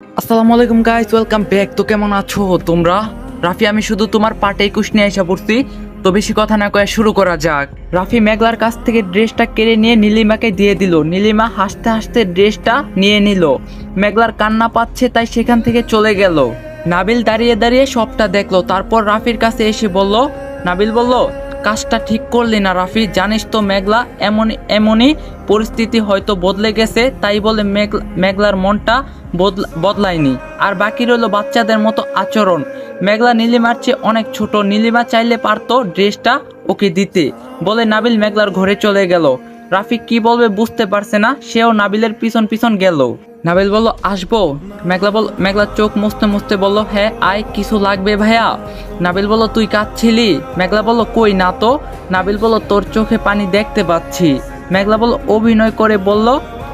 আসসালামু আলাইকুম guys, welcome back. তো কেমন আছো তোমরা? রাফি, আমি শুধু তোমার পার্টে 21 নিয়ে এসে পড়ছি। তো বেশি কথা না কয়ে শুরু করা যাক। রাফি মেঘলার কাছ থেকে ড্রেসটা কেড়ে নিয়ে নীলিমাকে দিয়ে দিল। নীলিমা হাসতে হাসতে ড্রেসটা নিয়ে নিল। মেঘলার কান্না পাচ্ছে তাই সেখান থেকে চলে গেল। নাবিল দাঁড়িয়ে দাঁড়িয়ে সবটা দেখলো। তারপর রাফির কাছে এসে বলল, নাবিল বলল, কাজটা ঠিক করলি না রাফি, জানিস তো মেঘলা এমনই পরিস্থিতি হয়তো বদলে গেছে, তাই বলে মেঘলার মনটা বদলায়নি। আর বাকি রইল বাচ্চাদের মতো আচরণ। মেঘলা নীলিমার চেয়ে অনেক ছোট, নীলিমা চাইলে পারতো ড্রেসটা ওকে দিতে। বলে নাবিল মেঘলার ঘরে চলে গেল। রাফি কি বলবে বুঝতে পারছে না, সেও নাবিলের পিছন পিছন গেল। নাবিল বলল, আসবো? মেঘলা চোখ মুছতে মুছতে বলল, হ্যাঁ আয়, কিছু লাগবে ভাইয়া? নাবিল বলল, তুই কাঁদছিলি? মেঘলা বলল, কই না তো। নাবিল বলল, তোর চোখে পানি দেখতে পাচ্ছি। মেঘলা বলল, অভিনয় করে বলল,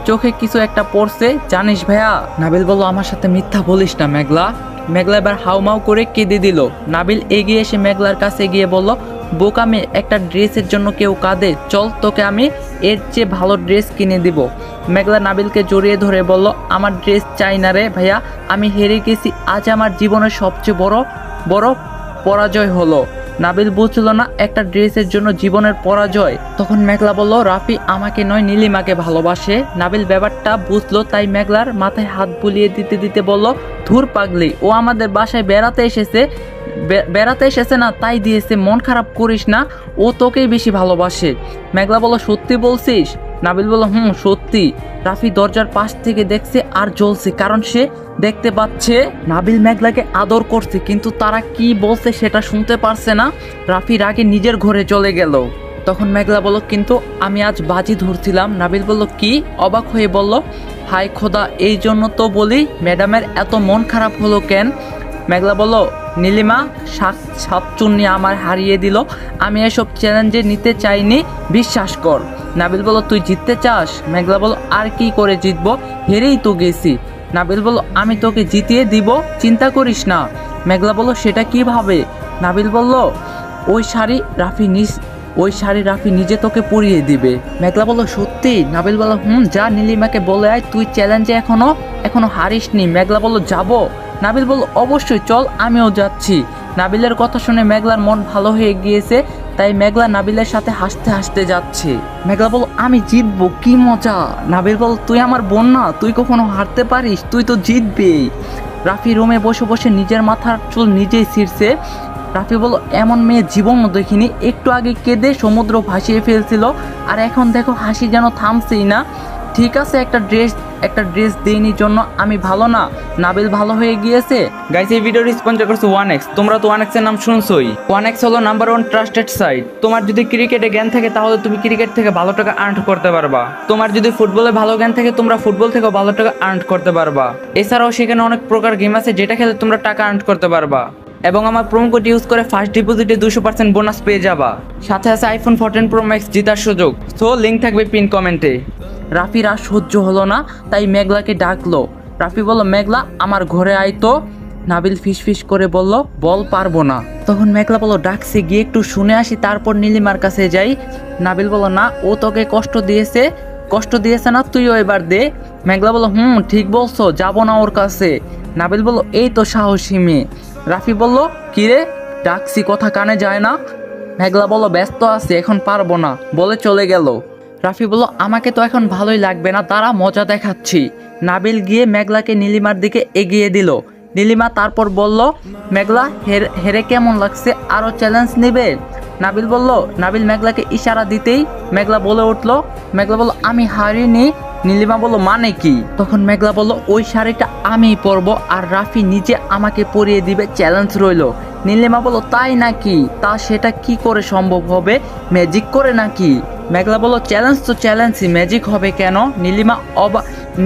চোখে কিছু একটা পড়ছে জানিস ভাইয়া? নাবিল বলল, আমার সাথে মিথ্যা বলিস না মেঘলা। মেঘলা এবার হাউমাউ করে কেঁদে দিল। নাবিল এগিয়ে এসে মেঘলার কাছে গিয়ে বলল, বোকামে, একটা ড্রেসের জন্য কেউ কাঁদে? চল, তোকে আমি এর চেয়ে ভালো ড্রেস কিনে দিব। মেঘলা নাবিলকে জড়িয়ে ধরে বলল, আমার ড্রেস চাই না রে ভাইয়া, আমি হেরে গেছি। আজ আমার জীবনের সবচেয়ে বড় বড় পরাজয় হলো। নাবিল বুঝল না একটা ড্রেসের জন্য জীবনের পরাজয়। তখন মেঘলা বলল, রাফি আমাকে নয় নীলিমাকে ভালোবাসে। নাবিল ব্যাপারটা বুঝলো, তাই মেঘলার মাথায় হাত বুলিয়ে দিতে দিতে বলল, ধুর পাগলি, ও আমাদের বাসায় বেড়াতে এসেছে না, তাই দিয়েছে, মন খারাপ করিস না, ও তোকেই বেশি ভালোবাসে। মেঘলা বলল, সত্যি বলছিস? নাবিল বলল, সত্যি। রাফি দরজার পাশ থেকে দেখছে আর জ্বলছে, কারণ সে দেখতে পাচ্ছে নাবিল মেঘলাকে আদর করছে, কিন্তু তারা কি বলছে সেটা শুনতে পারছে না। রাফি রাগে নিজের ঘরে চলে গেল। তখন মেঘলা বলল, কিন্তু আমি আজ বাজি ধরছিলাম। নাবিল বলল, কি? অবাক হয়ে বলল, হায় খোদা, এই জন্য তো বলি ম্যাডামের এত মন খারাপ হলো কেন? মেঘলা বলল, নীলিমা সাতচুন্নি আমার হারিয়ে দিল, আমি এসব চ্যালেঞ্জে নিতে চাইনি, বিশ্বাস কর। নাবিল বলল, তুই জিততে চাস? মেঘলা বলল, আর কি করে জিতবো, হেরেই তো গেছি। নাবিল বলল, আমি তোকে জিতিয়ে দিব, চিন্তা করিস না। মেঘলা বলল, সেটা কিভাবে? নাবিল বলল, ওই শাড়ি রাফি নিজে তোকে পরিয়ে দিবে। মেঘলা বলল, সত্যি? নাবিল বলল, যা নীলিমাকে বলে আয় তুই চ্যালেঞ্জে এখনো হারিসনি। মেঘলা বলল, যাবো? নাবিল বলল, অবশ্যই, চল, আমিও যাচ্ছি। নাবিলের কথা শুনে মেঘলার মন ভালো হয়ে গিয়েছে, তাই মেঘলা নাবিলের সাথে হাসতে হাসতে যাচ্ছে। মেঘলা বলল, আমি জিতবো, কি মজা। নাবিল বলল, তুই আমার বোন না, তুই কখনো হারতে পারিস? তুই তো জিতবেই। রাফি রুমে বসে বসে নিজের মাথার চুল নিজেই ছিঁড়ছে। রাফি বলল, এমন মেয়ে জীবনও দেখিনি, একটু আগে কেঁদে সমুদ্র ভাসিয়ে ফেলছিল, আর এখন দেখো হাসি যেন থামছেই না। ঠিক আছে, একটা ড্রেস দেইনি জন্য আমি ভালো না, নাবিল ভালো হয়ে গিয়েছে। গাইস, এই ভিডিওর স্পন্সর করছে 1x। তোমরা তো 1x এর নাম শুনছোই। 1x হলো নাম্বার 1 ট্রাস্টেড সাইট। তোমার যদি ক্রিকেটে জ্ঞান থাকে তাহলে তুমি ক্রিকেট থেকে ভালো টাকা আর্ন করতে পারবা। তোমার যদি ফুটবলে ভালো জ্ঞান থাকে তোমরা ফুটবল থেকে ভালো টাকা আর্ন করতে পারবা। এছাড়াও সেখানে অনেক প্রকার গেম আছে যেটা খেলে তোমরা টাকা আর্ন করতে পারবা। এবং আমার প্রোমো কোড ইউজ করে ফার্স্ট ডিপোজিটে 200% বোনাস পেয়ে যাবা। সাথে আছে আইফোন 14 প্রো ম্যাক্স জেতার সুযোগ। সো লিঙ্ক থাকবে পিন কমেন্টে। রাফির আর সহ্য হলো না, তাই মেঘলাকে ডাকলো। রাফি বলল, মেঘলা আমার ঘরে আয় তো। নাবিল ফিস করে বলল, বল, পারবো না। তখন মেঘলা বলল, ডাকছে, গিয়ে একটু শুনে আসি, তারপর নীলিমার কাছে যাই। নাবিল বলল, না, ও তোকে কষ্ট দিয়েছে না, তুইও এবার দে। মেঘলা বলল, ঠিক বলছো, যাবো না ওর কাছে। নাবিল বলল, এই তো সাহসী মেয়ে। রাফি বলল, কিরে, ডাকছি, কথা কানে যায় না? মেঘলা বলল, ব্যস্ত আছি, এখন পারবো না, বলে চলে গেল। রাফি বলল, আমাকে তো এখন ভালোই লাগবে না, তারা মজা দেখাচ্ছি। নাবিল গিয়ে মেঘলাকে নীলিমার দিকে এগিয়ে দিল। নীলিমা তারপর বলল, মেঘলা, হেরে কেমন লাগছে, আরো চ্যালেঞ্জ নেবে? নাবিল মেঘলাকে ইশারা দিতেই মেঘলা বলে উঠল। মেঘলা বলল, আমি হারিনি। নীলিমা বলল, মানে কি? তখন মেঘলা বলল, ওই শাড়িটা আমিই পরবো, আর রাফি নিজে আমাকে পরিয়ে দিবে, চ্যালেঞ্জ রইল। নীলিমা বলল, তাই নাকি? তা সেটা কি করে সম্ভব হবে, ম্যাজিক করে নাকি? মেঘলা বলল, চ্যালেঞ্জ তো চ্যালেঞ্জই, ম্যাজিক হবে কেন?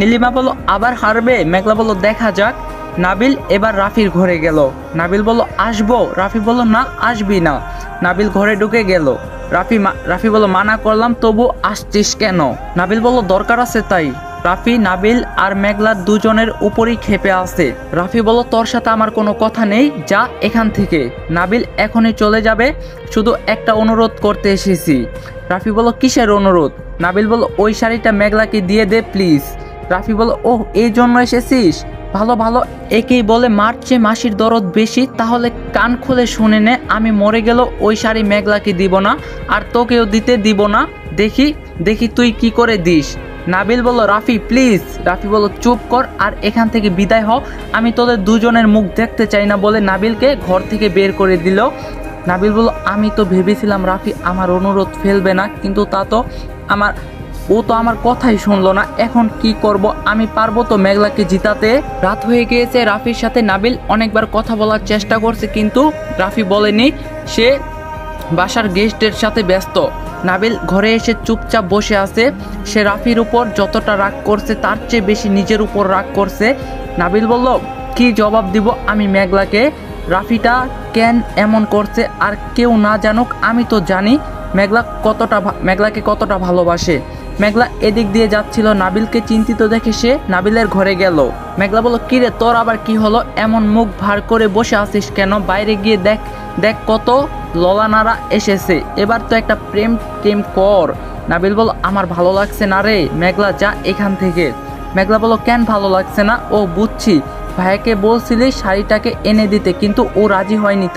নীলিমা বলল, আবার হারবে? মেঘলা বলল, দেখা যাক। নাবিল এবার রাফির ঘরে গেল। নাবিল বলল, আসবো? রাফি বলল, না, আসবি না। নাবিল ঘরে ঢুকে গেল। রাফি বলল, মানা করলাম, তবু আসছিস কেন? নাবিল বলল, দরকার আছে তাই। রাফি, নাবিল আর মেঘলা দুজনের উপরই ক্ষেপে আছে। রাফি বলল, তোর সাথে আমার কোনো কথা নেই, যা এখান থেকে। নাবিল এখনই চলে যাবে, শুধু একটা অনুরোধ করতে এসেছি। রাফি বলল, কিসের অনুরোধ? নাবিল বলল, ওই শাড়িটা মেঘলাকে দিয়ে দে প্লিজ। রাফি বলল, ওহ, এই জন্য এসেছিস? ভালো ভালো, একেই বলে মারছে মাসির দরদ বেশি। তাহলে কান খুলে শুনে নে, আমি মরে গেল ওই শাড়ি মেঘলাকে দিব না, আর তোকেও দিতে দিব না। দেখি দেখি তুই কি করে দিস। নাবিল বলল রাফি প্লিজ। রাফি বলল চুপ কর আর এখান থেকে বিদায় হ, আমি তোদের দুজনের মুখ দেখতে চাই না বলে নাবিলকে ঘর থেকে বের করে দিল। নাবিল বলল আমি তো ভেবেছিলাম রাফি আমার অনুরোধ ফেলবে না, কিন্তু তা তো ও তো আমার কথাই শুনলো না। এখন কি করব, আমি পারবো তো মেঘলাকে জিতাতে? রাত হয়ে গিয়েছে, রাফির সাথে নাবিল অনেকবার কথা বলার চেষ্টা করছে, কিন্তু রাফি বলেনি, সে বাসার গেস্টের সাথে ব্যস্ত। নাবিল ঘরে এসে চুপচাপ বসে আছে। সে রাফির উপর যতটা রাগ করছে তার চেয়ে বেশি নিজের উপর রাগ করছে। নাবিল বলল কি জবাব দিব আমি মেঘলাকে? রাফিটা কেন এমন করছে? আর কেউ না জানুক, আমি তো জানি মেঘলাকে কতটা ভালোবাসে। মেঘলা এদিক দিয়ে যাচ্ছিল, নাবিলকে চিন্তিত দেখে সে নাবিলের ঘরে গেল। মেঘলা বলল কিরে তোর আবার কি হলো, এমন মুখ ভার করে বসে আছিস কেন? বাইরে গিয়ে দেখ দেখ কত ললানারা এসেছে, এবার তো একটা প্রেম টেম কর। নাবিল বলল আমার ভালো লাগছে না রে। মেঘলা যা এখান থেকে। মেঘলা বলল কেন ভালো লাগছে না? ও বুঝছি, ভাইয়াকে বলছিলি শাড়িটাকে এনে দিতে, কিন্তু ও রাজি হয়নি,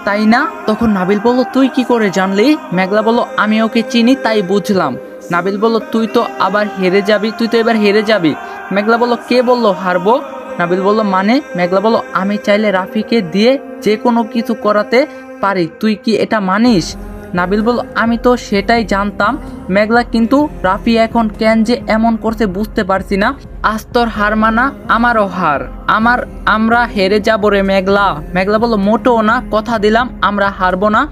তাই না? তখন নাবিল বলল তুই কি করে জানলি? মেঘলা বলল আমি ওকে চিনি তাই বুঝলাম। নাবিল বলল তুই তো আবার হেরে যাবি, তুই তো এবার হেরে যাবি। মেঘলা বলল কে বলল হারবো? নাবিল বলল মানে? মেঘলা বলল আমি চাইলে রাফিকে দিয়ে যে কোনো কিছু করাতে পারি, তুই কি এটা মানিস? নাবিল বলল আমি তো সেটাই জানতাম মেঘলা, কিন্তু রাফি এখন কেন যে এমন করছে বুঝতে পারছি না। আজ তোর হার মানা আমারও হার, আমরা হেরে যাবো রে মেঘলা। মেঘলা বলল মোটেও না, কথা দিলাম আমরা হারবো না।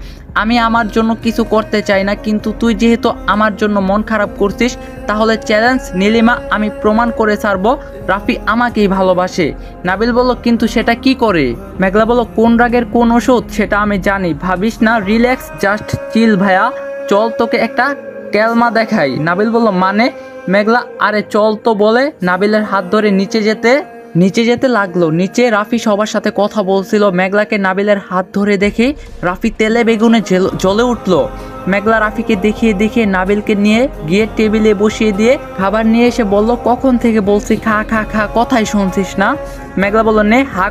আমি আমার জন্য কিছু করতে চাই না, কিন্তু তুই যেহেতু আমার জন্য মন খারাপ করছিস, তাহলে চ্যালেঞ্জ নীলিমা, আমি প্রমাণ করে ছাড়বো রাফি আমাকেই ভালোবাসে। নাবিল বলল কিন্তু সেটা কি করে? মেঘলা বলল কোন রাগের কোন ওষুধ সেটা আমি জানি, ভাবিস না, রিল্যাক্স, জাস্ট চিল ভাইয়া, চল তোকে একটা ক্যালমা দেখাই। নাবিল বলল মানে? মেঘলা আরে চল তো বলে নাবিলের হাত ধরে নিচে যেতে লাগলো। নিচে রাফি সবার সাথে কথা বলছিল। মেঘলাকে নাবিলের হাত ধরে দেখে রাফি তেলে বেগুনে জ্বলে উঠলো। মেঘলা রাফিকে দেখিয়ে নাবিলকে নিয়ে গিয়ে টেবিলে বসিয়ে দিয়ে খাবার নিয়ে এসে বলল কখন থেকে বলছি খা খা খা, কথাই শুনছিস না? মেঘলা বলল নে হা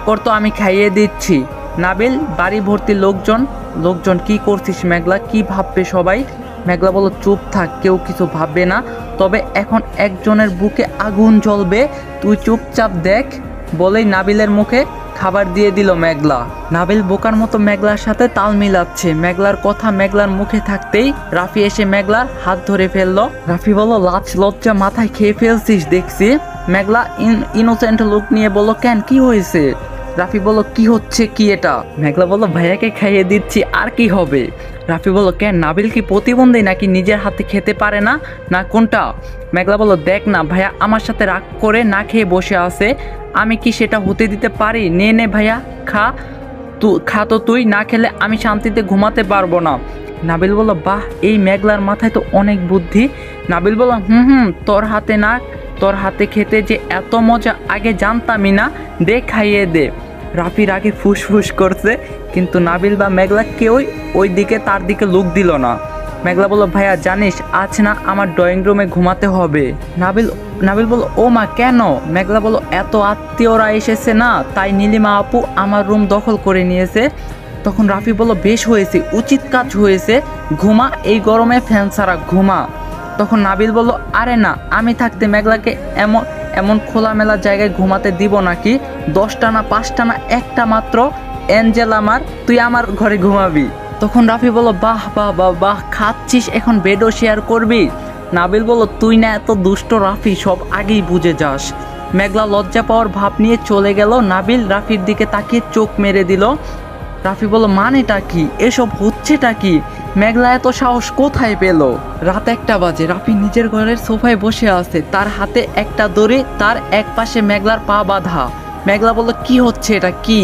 কর তো আমি খাইয়ে দিচ্ছি। নাবিল বাড়ি ভর্তি লোকজন কি করছিস মেঘলা, কি ভাববে সবাই? মেঘলা বলল চুপ থাক, কেউ কিছু ভাববে না, তবে এখন একজনের বুকে আগুন জ্বলবে, তুই চুপচাপ দেখ বলেই নাবিলের মুখে খাবার দিয়ে দিল মেঘলা। নাবিল বোকার মতো মেঘলার সাথে তাল মিলাচ্ছে। মেঘলার কথা মেঘলার মুখে থাকতেই রাফি এসে মেঘলার হাত ধরে ফেললো। রাফি বলল লাজ লজ্জা মাথায় খেয়ে ফেলছিস দেখছি। মেঘলা ইনোসেন্ট লুক নিয়ে বলল কেন, কি হয়েছে? রাফি বলল কি হচ্ছে কি এটা? মেঘলা বলল ভাইয়াকে খাইয়ে দিচ্ছি, আর কি হবে? রাফি বলল কেন, নাবিল কি প্রতিবন্ধী নাকি নিজের হাতে খেতে পারে না, না কোনটা? মেঘলা বলল দেখ না ভাইয়া আমার সাথে রাগ করে না খেয়ে বসে আছে, আমি কি সেটা হতে দিতে পারি? নে ভাইয়া খা তো তুই, না খেলে আমি শান্তিতে ঘুমাতে পারবো না। নাবিল বলল বাহ, এই মেঘলার মাথায় তো অনেক বুদ্ধি। নাবিল বলল তোর হাতে খেতে যে এত মজা আগে জানতামই না, দে খাইয়ে দে। রাফির আগে ফুসফুস করছে, কিন্তু নাবিল বা মেঘলা কেউই তার দিকে লুক দিল না। মেঘলা বলল ভাইয়া জানিস আজ না আমার ড্রয়িং রুমে ঘুমাতে হবে। নাবিল বলল ও মা কেন? মেঘলা বলল এত আত্মীয়রা এসেছে না, তাই নীলিমা আপু আমার রুম দখল করে নিয়েছে। তখন রাফি বলল বেশ হয়েছে, উচিত কাজ হয়েছে, ঘুমা, এই গরমে ফ্যান ছাড়া ঘুমা। তখন নাবিল বলল আরে না, আমি থাকতে মেঘলাকে এমন খোলামেলা জায়গায় ঘুমাতে দিব নাকি? 10টা না 5টা না, একটা মাত্র অ্যাঞ্জেল আমার, তুই আমার ঘরে ঘুমাবি। তখন রাফি বলল বাহ বাহ বাহ বাহ, খাচ্ছিস এখন বেডও শেয়ার করবি? নাবিল বলল তুই না এত দুষ্ট রাফি, সব আগেই বুঝে যাস। মেঘলা লজ্জা পাওয়ার ভাব নিয়ে চলে গেল। নাবিল রাফির দিকে তাকিয়ে চোখ মেরে দিল। রাফি বলল মানেটা কি, এসব হচ্ছেটা কি? মেঘলা এত সাহস কোথায় পেল? রাত 1টা বাজে, রাফি নিজের ঘরের সোফায় বসে আছে, তার হাতে একটা দড়ি, তার এক পাশে মেঘলার পা বাঁধা। মেঘলা বলল কি হচ্ছে এটা, কি?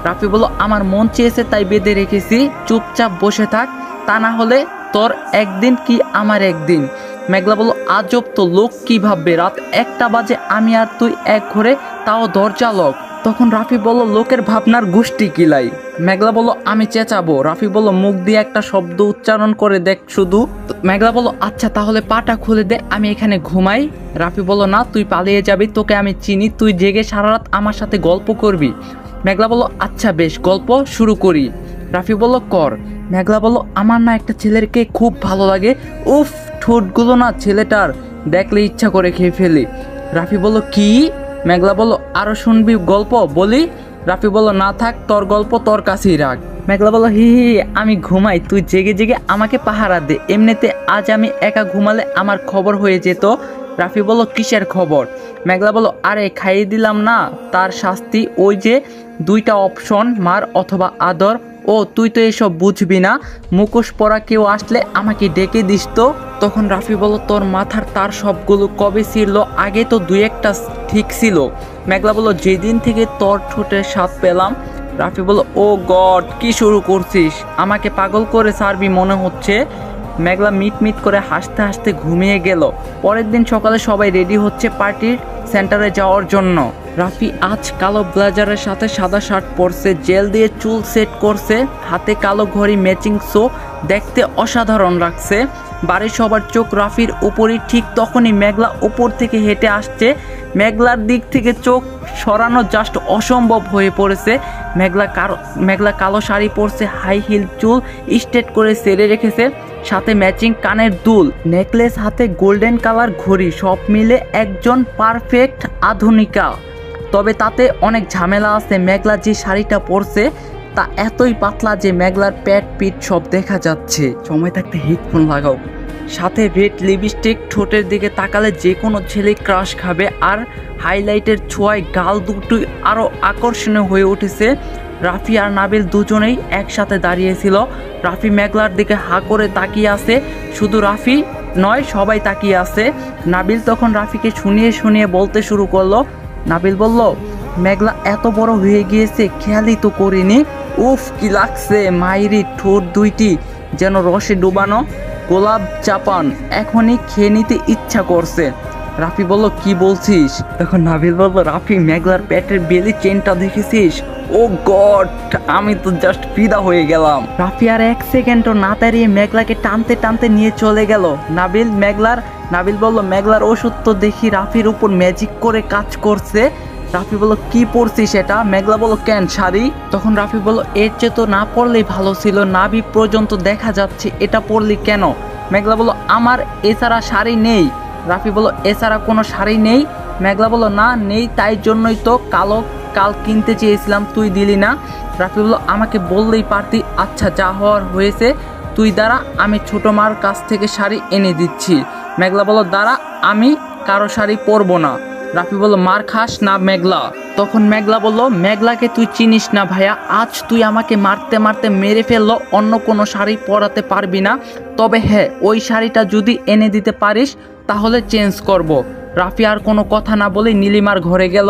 রাফি বলল আমার মন চেয়েছে তাই বেঁধে রেখেছি, চুপচাপ বসে থাক, তা না হলে তোর একদিন কি আমার একদিন। মেঘলা বলল, আজব তো, লোক কি ভাববে, রাত 1টা বাজে, আমি আর তুই এক ঘরে, তাও দরজা লক। তখন রাফি বলল, লোকের ভাবনার গোষ্ঠী কিলাই। মেঘলা বলল, আমি চেঁচাবো। রাফি বলল, মুখ দিয়ে একটা শব্দ উচ্চারণ করে দেখ শুধু। মেঘলা বলল, আচ্ছা তাহলে পাটা খুলে দে, আমি এখানে ঘুমাই। রাফি বলল, না, তুই পালিয়ে যাবি, তোকে আমি চিনি, তুই জেগে সারা রাত আমার সাথে গল্প করবি। মেঘলা বলল, আচ্ছা বেশ, গল্প শুরু করি। রাফি বলল, কর। মেঘলা বলল, আমার না একটা ছেলেকে খুব ভালো লাগে, উফ, ঠোঁটগুলো না ছেলেটার দেখলে ইচ্ছা করে খেয়ে ফেলি। রাফি বলল, কি? মেঘলা বলল, আরো শুনবি গল্প বলি? রাফি বলল, না থাক, তোর গল্প তোর কাছেই রাখ। মেঘলা বলল, হি হি, আমি ঘুমাই, তুই জেগে জেগে আমাকে পাহারা দে, এমনিতে আজ আমি একা ঘুমালে আমার খবর হয়ে যেত। রাফি বলল, কিসের খবর? মেঘলা বলল, আরে খাইয়ে দিলাম না, তার শাস্তি, ওই যে 2টা অপশন, মার অথবা আদর। ও তুই তো এসব বুঝবি না, মুখোশ পরা কেউ আসলে আমাকে ডেকে দিস তো। তখন রাফি বলল, তোর মাথার তার সবগুলো কবে ছিঁড়লো? আগে তো 2-1টা ঠিক ছিল। মেঘলা বলল, যেদিন থেকে তোর ঠোঁটের স্বাদ পেলাম। রাফি বলল, ও গড, কি শুরু করছিস? আমাকে পাগল করে ছাড়বি মনে হচ্ছে। মেঘলা মিট মিট করে হাসতে হাসতে ঘুমিয়ে গেল। পরের দিন সকালে সবাই রেডি হচ্ছে পার্টির সেন্টারে যাওয়ার জন্য। রাফি আজ কালো ব্লেজারের সাথে সাদা শার্ট পরছে, জেল দিয়ে চুল সেট করছে, হাতে কালো ঘড়ি ম্যাচিং, শো দেখতে অসাধারণ লাগছে। বাড়ির সবার চোখ রাফির উপরই। ঠিক তখনই মেঘলা উপর থেকে হেঁটে আসছে। মেঘলার দিক থেকে চোখ সরানো জাস্ট অসম্ভব হয়ে পড়েছে। মেঘলা কালো শাড়ি পরছে, হাই হিল, চুল স্ট্রেট করে সেরে রেখেছে, সাথে ম্যাচিং কানের দুল, নেকলেস, হাতে গোল্ডেন কালার ঘড়ি, সব মিলে একজন পারফেক্ট আধুনিকা। তবে তাতে অনেক ঝামেলা আছে। মেঘলা যে শাড়িটা পরছে তা এতই পাতলা যে মেঘলার পেট পিঠ সব দেখা যাচ্ছে। সময় থাকতে হেডফোন লাগাও। সাথে রেড লিপস্টিক, ঠোঁটের দিকে তাকালে যে কোনো ছেলে ক্রাশ খাবে। আর হাইলাইটের ছোঁয়ায় গাল দুটোই আরও আকর্ষণীয় হয়ে উঠেছে। রাফি আর নাবিল দুজনেই একসাথে দাঁড়িয়েছিল। রাফি মেঘলার দিকে হা করে তাকিয়ে আছে। শুধু রাফি নয়, সবাই তাকিয়ে আছে। নাবিল তখন রাফিকে শুনিয়ে শুনিয়ে বলতে শুরু করলো। নাবিল বলল, মেঘলা এত বড় হয়ে গিয়েছে, খেয়ালই তো করিনি। উফ, কি লাগছে, মাইরি ঠোঁট দুইটি যেন রসে ডুবানো গোলাপ চাপান, এখনই খেয়ে নিতে ইচ্ছা করছে। রাফি বলল, কি বলছিস? তখন নাবিল বলল, রাফি, মেঘলার পেটের বেলি চেনটা দেখেছিস? ও গড, আমি তো জাস্ট ফিদা হয়ে গেলাম। রাফি আর 1 সেকেন্ডও না দাঁড়িয়ে মেঘলাকে টানতে টানতে নিয়ে চলে গেল। নাবিল বলল, মেঘলার ওষুধ তো দেখি রাফির উপর ম্যাজিক করে কাজ করছে। রাফি বলল, কি পরছিস এটা? মেঘলা বলল, কেন, শাড়ি? তখন রাফি বলল, এর চেয়ে তো না পরলেই ভালো ছিল, নাভি পর্যন্ত দেখা যাচ্ছে, এটা পরলি কেন? মেঘলা বলল, আমার এছাড়া শাড়ি নেই। রাফি বলল, এছাড়া কোনো শাড়ি নেই? মেঘলা বলল, না নেই, তাই জন্যই তো কাল কিনতে চেয়েছিলাম, তুই দিলি না। রাফি বলল, আমাকে বললেই পারতি। আচ্ছা, যা হওয়ার হয়েছে, তুই দাঁড়া, আমি ছোট মার কাছ থেকে শাড়ি এনে দিচ্ছি। মেঘলা বলল, দাঁড়া, আমি কারো শাড়ি পরবো না। রাফি বলল, মার খাস না মেঘলা। তখন মেঘলা বলল, মেঘলাকে তুই চিনিস না ভাইয়া, আজ তুই আমাকে মারতে মারতে মেরে ফেললো, অন্য কোনো শাড়ি পরাতে পারবি না। তবে হ্যাঁ, ওই শাড়িটা যদি এনে দিতে পারিস তাহলে চেঞ্জ করব। রাফি আর কোনো কথা না বলে নীলিমার ঘরে গেল।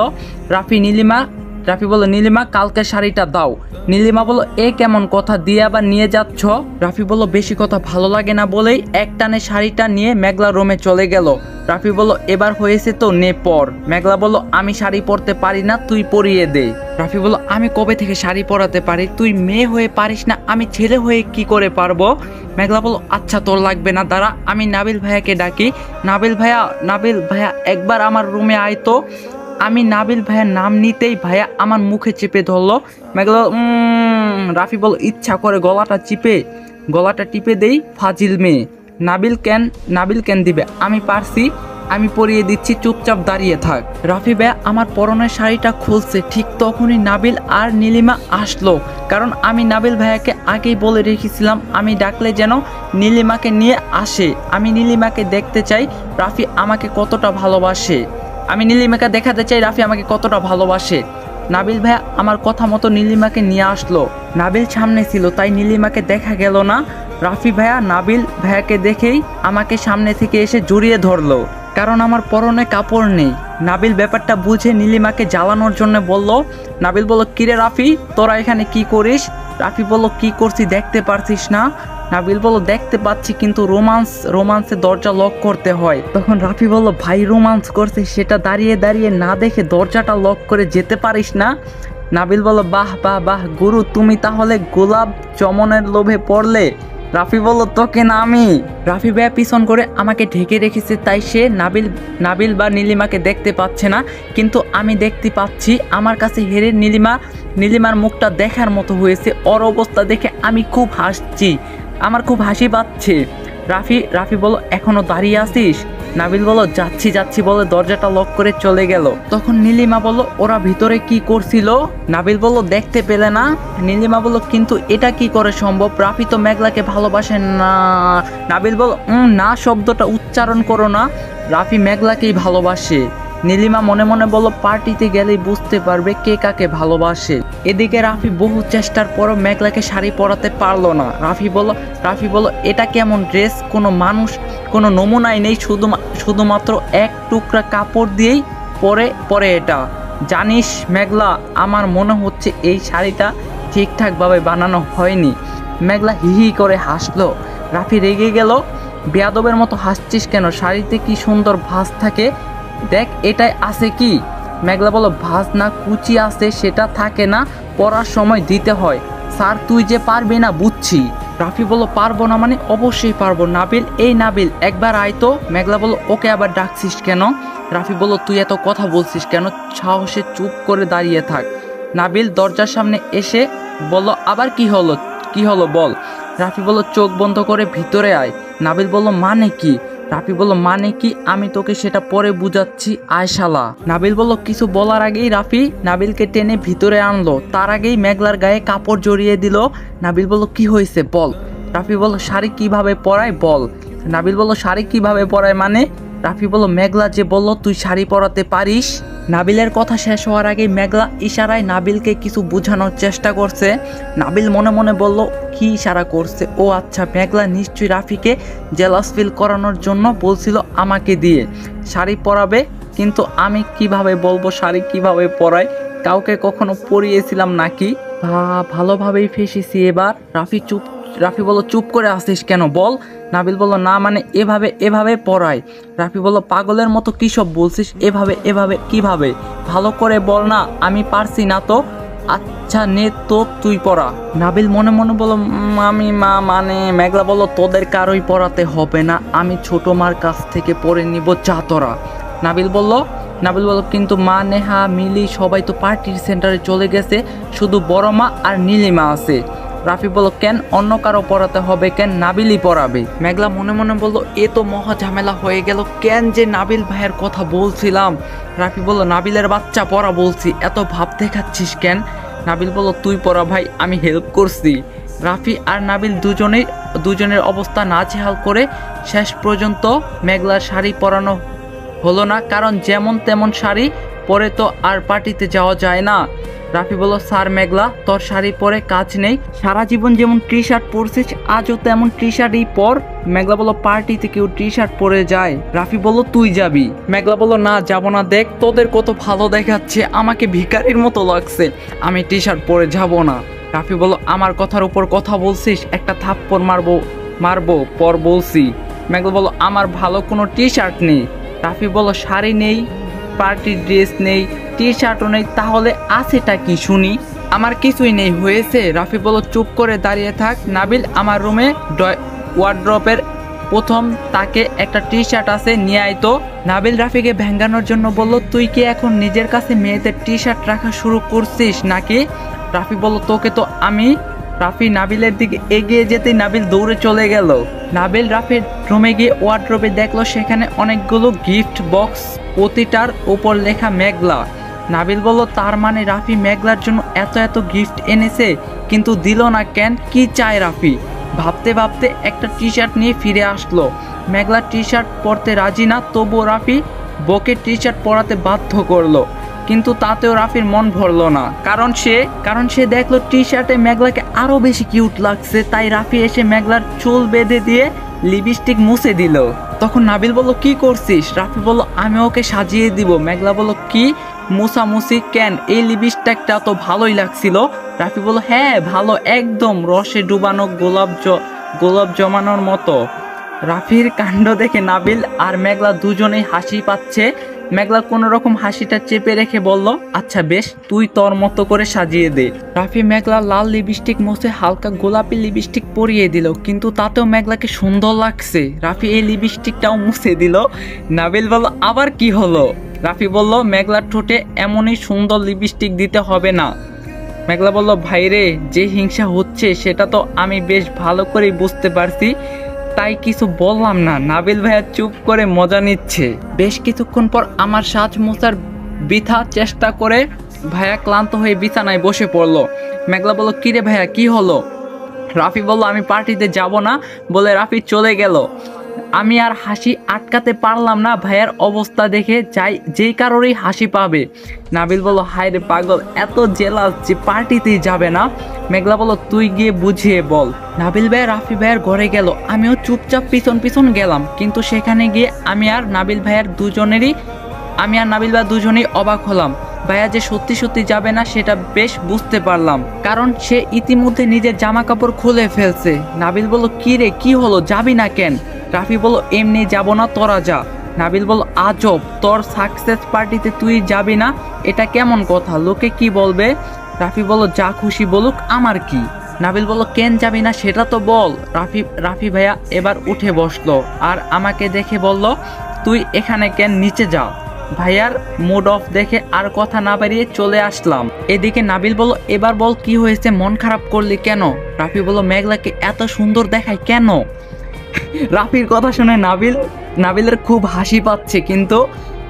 রাফি বলল, নীলিমা, কালকে শাড়িটা দাও। নীলিমা বলল, এ কেমন কথা, দিয়ে আবার নিয়ে যাচ্ছ? রাফি বলল, বেশি কথা ভালো লাগে না বলেই একটানে শাড়িটা নিয়ে মেঘলা রুমে চলে গেল। রাফি বলল, এবার হয়েছে তো, নে পর। মেঘলা বলল, আমি শাড়ি পরতে পারি না, তুই পরিয়ে দে। রাফি বলল, আমি কবে থেকে শাড়ি পরাতে পারি? তুই মেয়ে হয়ে পারিস না, আমি ছেলে হয়ে কি করে পারবো? মেঘলা বলল, আচ্ছা তোর লাগবে না, দাঁড়া, আমি নাবিল ভাইয়াকে ডাকি। নাবিল ভাইয়া একবার আমার রুমে আয় তো। আমি নাবিল ভাইয়ার নাম নিতেই ভাইয়া আমার মুখে চেপে ধরলো। মেঘলা রাফি বলল, ইচ্ছা করে গলাটা টিপে দেই, ফাজিল মেয়ে। নাবিল কেন দিবে? আমি পারছি, আমি পরিয়ে দিচ্ছি, চুপচাপ দাঁড়িয়ে থাক। রাফি ভাইয়া আমার পরনের শাড়িটা খুলছে, ঠিক তখনই নাবিল আর নীলিমা আসলো। কারণ আমি নাবিল ভাইয়াকে আগেই বলে রেখেছিলাম আমি ডাকলে যেন নীলিমাকে নিয়ে আসে। আমি নীলিমাকে দেখতে চাই রাফি আমাকে কতটা ভালোবাসে। আমি নীলিমাকে দেখাতে চাই রাফি আমাকে কতটা ভালোবাসে। নাবিল ভাইয়া আমার কথা মতো নীলিমাকে নিয়ে আসলো। নাবিল সামনে ছিল তাই নীলিমাকে দেখা গেল না। রাফি ভাইয়া নাবিল ভাইয়াকে দেখেই আমাকে সামনে থেকে এসে জড়িয়ে ধরলো, কারণ আমার পরনে কাপড় নেই। নাবিল ব্যাপারটা বুঝে নীলিমাকে জ্বালানোর জন্য বলল। নাবিল বলল, কিরে রাফি, তোরা এখানে কি করিস? রাফি বলল, কি করছি দেখতে পারছিস না? নাবিল বলল দেখতে পাচ্ছি, কিন্তু রোমান্সে দরজা লক করতে হয়। তখন রাফি বলল ভাই রোমান্স করছে সেটা দাঁড়িয়ে দাঁড়িয়ে না দেখে দরজাটা লক করে যেতে পারিস না? নাবিল বলল বাহ বাহ বাহ গুরু, তুমি তাহলে গোলাপ চমনের লোভে পড়লে। রাফি বলল তোকে না আমি। রাফি ভাইয়া পিছন করে আমাকে ঢেকে রেখেছে, তাই সে নাবিল বা নীলিমাকে দেখতে পাচ্ছে না, কিন্তু আমি দেখতে পাচ্ছি। আমার কাছে হেরে নীলিমার মুখটা দেখার মতো হয়েছে। ওর অবস্থা দেখে আমি খুব হাসছি, আমার খুব হাসি পাচ্ছে। রাফি বলল এখনো দাঁড়িয়ে আছিস? নাবিল বলল যাচ্ছি বলে দরজাটা লক করে চলে গেল। তখন নীলিমা বলল ওরা ভিতরে কি করছিল? নাবিল বলল দেখতে পেলে না? নীলিমা বলল কিন্তু এটা কি করে সম্ভব? রাফি তো মেঘলাকে ভালোবাসে না। নাবিল বলল না শব্দটা উচ্চারণ করো না, রাফি মেঘলাকেই ভালোবাসে। নীলিমা মনে মনে বলল পার্টিতে গেলেই বুঝতে পারবে কে কাকে ভালোবাসে। এদিকে রাফি বহু চেষ্টার পরও মেঘলাকে শাড়ি পরাতে পারলো না। রাফি বলল এটা কেমন ড্রেস? কোনো নমুনাই নেই, শুধুমাত্র এক টুকরা কাপড় দিয়েই পরে এটা। জানিস মেঘলা, আমার মনে হচ্ছে এই শাড়িটা ঠিকঠাকভাবে বানানো হয়নি। মেঘলা হিহি করে হাসলো। রাফি রেগে গেল, বেয়াদবের মতো হাসছিস কেন? শাড়িতে কি সুন্দর ভাঁজ থাকে, দেখ এটাই আছে কি? মেঘলা বলল ভাঁজ না, কুচি আছে, সেটা থাকে না, পরার সময় দিতে হয়। স্যার তুই যে পারবি না বুঝছি। রাফি বলল পারবো না মানে? অবশ্যই পারবো। নাবিল একবার আয় তো। মেঘলা বলল ওকে আবার ডাকছিস কেন? রাফি বলল তুই এত কথা বলছিস কেন? সাহসে চুপ করে দাঁড়িয়ে থাক। নাবিল দরজার সামনে এসে বলল আবার কি হলো বল। রাফি বলল চোখ বন্ধ করে ভিতরে আয়। নাবিল বলল মানে কি? রাফি বলল মানে কি আমি তোকে সেটা পরে বুঝাচ্ছি, আয় শালা। নাবিল বলল কিছু বলার আগেই রাফি নাবিলকে টেনে ভিতরে আনলো। তার আগেই মেঘলার গায়ে কাপড় জড়িয়ে দিল। নাবিল বলল কি হয়েছে বল। রাফি বলল শাড়ি কিভাবে পরায় বল। নাবিল বলল শাড়ি কিভাবে পরায় মানে? রাফি বলল মেঘলা যে বলল তুই শাড়ি পরাতে পারিস। নাবিলের কথা শেষ হওয়ার আগেই মেঘলা ইশারায় নাবিলকে কিছু বোঝানোর চেষ্টা করছে। নাবিল মনে মনে বলল কি ইশারা করছে? ও আচ্ছা, মেঘলা নিশ্চয়ই রাফিকে জেলাস ফিল করানোর জন্য বলছিল আমাকে দিয়ে শাড়ি পরাবে। কিন্তু আমি কিভাবে বলবো শাড়ি কিভাবে পরায়? কাউকে কখনো পরিয়েছিলাম নাকি? ভালোভাবেই ফেসেছি এবার। রাফি বলল চুপ করে আসিস কেন বল। নাবিল বলল না মানে এভাবে পড়ায়। রাফি বলল পাগলের মতো কী সব বলছিস? এভাবে কিভাবে? ভালো করে বল না, আমি পারছি না তো। আচ্ছা নে তো তুই পড়া। নাবিল মনে মনে বলল আমি মানে। মেঘলা বলল তোদের কারোই পড়াতে হবে না, আমি ছোট মার কাছ থেকে পড়ে নিব, যা তোরা। নাবিল বলল কিন্তু মা, নেহা, মিলি সবাই তো পার্টির সেন্টারে চলে গেছে, শুধু বড় মা আর নীলিমা আছে। রাফি বলল কেন, অন্য কারো পড়াতে হবে কেন? নাবিলই পড়াবে। মেঘলা মনে মনে বলল এ তো মহা ঝামেলা হয়ে গেল, কেন যে নাবিল ভাইয়ের কথা বলছিলাম। রাফি বলল নাবিলের বাচ্চা পড়া বলছি, এত ভাব দেখাচ্ছিস কেন? নাবিল বলল তুই পড়া ভাই, আমি হেল্প করছি। রাফি আর নাবিল দুজনের অবস্থা নাজেহাল করে শেষ পর্যন্ত মেঘলার শাড়ি পরানো হলো না, কারণ যেমন তেমন শাড়ি পরে তো আর পার্টিতে যাওয়া যায় না। রাফি বলল স্যার মেঘলা, তোর শাড়ি পরে কাজ নেই, সারা জীবন যেমন টি শার্ট পরছিস আজও তেমন টি শার্টই পর। মেঘলা বলল পার্টিতে কেউ টি শার্ট পরে যায়? রাফি বলল তুই যাবি। মেঘলা বলল না যাব না, দেখ তোদের কত ভালো দেখাচ্ছে, আমাকে ভিখারির মতো লাগছে, আমি টি শার্ট পরে যাব না। রাফি বলল আমার কথার উপর কথা বলছিস, একটা থাপ্পড় মারবো পর বলছি। মেঘলা বলল আমার ভালো কোনো টি শার্ট নেই। রাফি বলল শাড়ি নেই, পার্টির ড্রেস নেই, টি শার্টও নেই, তাহলে আছেটা কি শুনি? আমার কিছুই নেই হয়েছে। রাফি বলল চুপ করে দাঁড়িয়ে থাক। নাবিল আমার রুমে ওয়ার্ড্রপের প্রথম তাকে একটা টি শার্ট আছে, নিয়ে আয় তো। নাবিল রাফিকে ভেঙ্গানোর জন্য বলল তুই কি এখন নিজের কাছে মেয়েদের টি শার্ট রাখা শুরু করছিস নাকি? রাফি বলল তোকে তো আমি। রাফি নাবিলের দিকে এগিয়ে যেতেই নাবিল দৌড়ে চলে গেল। নাবিল রাফির রুমে গিয়ে ওয়ার্ড্রোবে দেখলো সেখানে অনেকগুলো গিফট বক্স, প্রতিটার উপর লেখা মেঘলা। নাবিল বলল তার মানে রাফি মেঘলার জন্য এত গিফট এনেছে, কিন্তু দিল না কেন? কি চায় রাফি? ভাবতে ভাবতে একটা টি শার্ট নিয়ে ফিরে আসলো। মেঘলা টি শার্ট পরতে রাজি না, তবুও রাফি বকে টি শার্ট পরাতে বাধ্য করলো, কিন্তু তাতেও রাফির মন ভরলো না, কারণ সে দেখলো টি শার্টে মেঘলাকে আরো বেশি কিউট লাগছে। তাই রাফি এসে মেঘলার চুল বেঁধে দিয়ে লিপস্টিক মুছে দিল। তখন নাবিল বলল কি করছিস? রাফি বলল আমি ওকে সাজিয়ে দিব। মেঘলা বলল কি মুছামুছি কেন? এই লিপস্টিকটা তো ভালোই লাগছিল। রাফি বলল হ্যাঁ ভালো, একদম রসে ডুবানো গোলাপ জমানোর মতো। রাফির কাণ্ড দেখে নাবিল আর মেঘলা দুজনেই হাসি পাচ্ছে। মেঘলা কোনো রকম হাসিটা চেপে রেখে বলল, আচ্ছা বেশ, তুই তোর মতো করে সাজিয়ে দে। রাফি মেঘলা লাল লিপস্টিক মুছে হালকা গোলাপি লিপস্টিক পরিয়ে দিল, কিন্তু তাতেও মেঘলাকে সুন্দর লাগছে। রাফি এই লিপস্টিকটাও মুছে দিল। নাবিল বলল, আবার কি হলো? রাফি বলল, মেঘলার ঠোঁটে এমনই সুন্দর লিপস্টিক দিতে হবে না। মেঘলা বলল, ভাইরে, যে হিংসা হচ্ছে সেটা তো আমি বেশ ভালো করেই বুঝতে পারছি, তাই কিছু বললাম না। নাবিল ভাইয়া চুপ করে মজা নিচ্ছে। বেশ কিছুক্ষণ পর আমার সাজ মোছার বৃথা চেষ্টা করে ভাইয়া ক্লান্ত হয়ে বিছানায় বসে পড়লো। মেঘলা বলল, কিরে ভাইয়া, কি হলো? রাফি বলল, আমি পার্টিতে যাব না বলে রাফি চলে গেল। আমি আর হাসি আটকাতে পারলাম না। ভাইয়ার অবস্থা দেখে যেই কারোরই হাসি পাবে। নাবিল বলল, হায় রে পাগল, এত জেলাস যে পার্টিতেই যাবে না। মেঘলা বলল, তুই গিয়ে বুঝিয়ে বল। নাবিল ভাই রাফি ভাইয়ের ঘরে গেল। আমিও চুপচাপ পিছন পিছন গেলাম, কিন্তু সেখানে গিয়ে আমি আর নাবিল ভাইয়ের দুজনেই অবাক হলাম। ভাইয়া যে সত্যি সত্যি যাবে না সেটা বেশ বুঝতে পারলাম, কারণ সে ইতিমধ্যে নিজের জামা কাপড় খুলে ফেলছে। নাবিল বলল, কি রে, কি হলো, যাবি না কেন? রাফি বলল, এমনি যাব না, তোরা যা। নাবিল বলল, আজব, তোর সাকসেস পার্টিতে তুই যাবি না, এটা কেমন কথা? লোকে কি বলবে? রাফি বলল, যা খুশি বলুক, আমার কি। নাবিল বলল, কেন যাবি না সেটা তো বল। রাফি ভাইয়া এবার উঠে বসলো আর আমাকে দেখে বলল, তুই এখানে কেন, নিচে যা। ভাইয়ার মুড অফ দেখে আর কথা না বাড়িয়ে চলে আসলাম। এদিকে নাবিল বলল, এবার বল কি হয়েছে, মন খারাপ করলি কেন? রাফি বলল, মেঘলাকে এত সুন্দর দেখায় কেন? রাফির কথা শুনে নাবিলের খুব হাসি পাচ্ছে, কিন্তু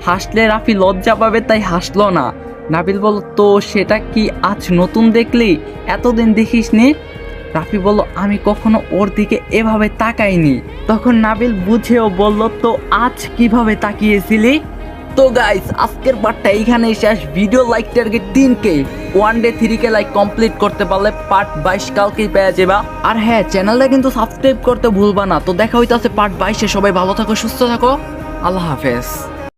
হাসলে রাফি লজ্জা পাবে, তাই হাসলো না। নাবিল বলল, তো সেটা কি আজ নতুন দেখলি, এতদিন দেখিসনি? রাফি বলল, আমি কখনো ওর দিকে এভাবে তাকাইনি। তখন নাবিল বুঝেও বলল, তো আজ কিভাবে তাকিয়েছিলি? তো গাইস, আজকের পার্টটা এইখানেই শেষ। Video like target 3K, 1 day 3K like complete করতে পারলে পার্ট 22 কালকেই পেয়ে যাবা। আর হ্যাঁ, চ্যানেলটা কিন্তু সাবস্ক্রাইব করতে ভুলবা না। তো দেখা হইতাছে পার্ট 22-এ। সবাই ভালো থাকো, সুস্থ থাকো, আল্লাহ হাফেজ।